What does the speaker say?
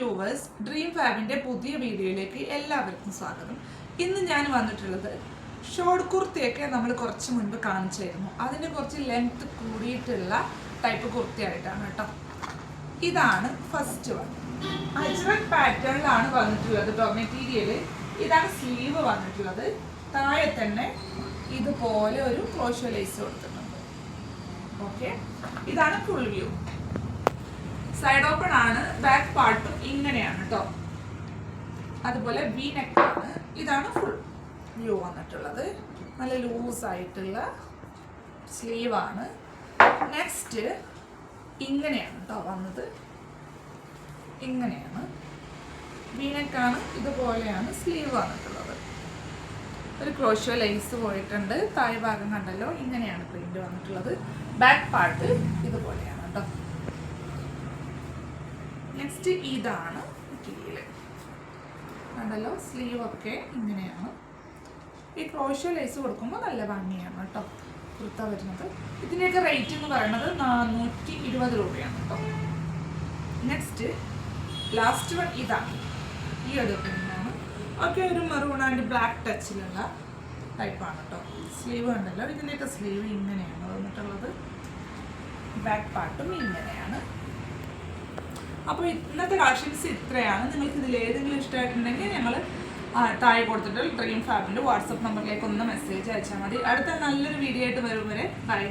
Viewers, dream ഫാബിൻ്റെ പുതിയ വീഡിയോയിലേക്ക് എല്ലാവർക്കും സ്വാഗതം. ഇന്ന് ഞാൻ വന്നിട്ടുള്ളത് ഷോർട്ട് കുർത്തിയൊക്കെ നമ്മൾ കുറച്ച് മുൻപ് കാണിച്ചായിരുന്നു. അതിന് കുറച്ച് ലെങ്ത് കൂടിയിട്ടുള്ള ടൈപ്പ് കുർത്തിയായിട്ടാണ് കേട്ടോ. ഇതാണ് ഫസ്റ്റ് വൺ. അജ്രക് പാറ്റേണിലാണ് വന്നിട്ടുള്ളത് കേട്ടോ മെറ്റീരിയൽ. ഇതാണ് സ്ലീവ് വന്നിട്ടുള്ളത്. താഴെ തന്നെ ഇതുപോലെ ഒരു ക്രോഷ്യോ ലേസ് കൊടുത്തിട്ടുണ്ട്. ഓക്കെ, ഇതാണ് ഫുൾ വ്യൂ. സൈഡ് ഓപ്പൺ ആണ്. ബാക്ക് പാർട്ടും ഇങ്ങനെയാണ് കേട്ടോ. അതുപോലെ വി നെക്ക് ആണ്. ഇതാണ് ഫുൾ വ്യൂ വന്നിട്ടുള്ളത്. നല്ല ലൂസ് ആയിട്ടുള്ള സ്ലീവ് ആണ്. നെക്സ്റ്റ് ഇങ്ങനെയാണ് കേട്ടോ വന്നത്. ഇങ്ങനെയാണ് വി നെക്കാണ്. ഇതുപോലെയാണ് സ്ലീവ് വന്നിട്ടുള്ളത്. ഒരു ക്രോഷ്യോ ലേസ് പോയിട്ടുണ്ട്. താഴെ ഭാഗം കണ്ടല്ലോ, ഇങ്ങനെയാണ് പ്രിന്റ് വന്നിട്ടുള്ളത്. ബാക്ക് പാർട്ട് ഇതുപോലെയാണ് കേട്ടോ. നെക്സ്റ്റ് ഇതാണ് മെറ്റീരിയൽ കണ്ടല്ലോ. സ്ലീവ് ഒക്കെ ഇങ്ങനെയാണ്. ഈ ക്രോഷ്യോ ലേസ് കൊടുക്കുമ്പോൾ നല്ല ഭംഗിയാണ് കേട്ടോ കുർത്ത വരുന്നത്. ഇതിൻ്റെയൊക്കെ റേറ്റ് എന്ന് പറയുന്നത് 420 രൂപയാണ് കേട്ടോ. നെക്സ്റ്റ് ലാസ്റ്റ് വൺ ഇതാണ്. ഈ ഒരു പ്രിൻ്റാണ്. ഒക്കെ ഒരു മെറൂൺ ആൻഡ് ബ്ലാക്ക് ടച്ചിലുള്ള ടൈപ്പാണ് കേട്ടോ. സ്ലീവ് ഉണ്ടല്ലോ. ഇതിൻ്റെയൊക്കെ സ്ലീവ് ഇങ്ങനെയാണ് വന്നിട്ടുള്ളത്. ബാക്ക് പാർട്ടും ഇങ്ങനെയാണ്. അപ്പോൾ ഇന്നത്തെ കളക്ഷൻസ് ഇത്രയാണ്. നിങ്ങൾക്ക് ഇതിൽ ഏതെങ്കിലും ഇഷ്ടമായിട്ടുണ്ടെങ്കിൽ ഞങ്ങൾ താഴെ കൊടുത്തിട്ട് ഡ്രീം ഫാബിൻ്റെ വാട്സപ്പ് നമ്പറിലേക്ക് ഒന്ന് മെസ്സേജ് അയച്ചാൽ മതി. അടുത്ത നല്ലൊരു വീഡിയോ ആയിട്ട് വരും വരെ ബൈ.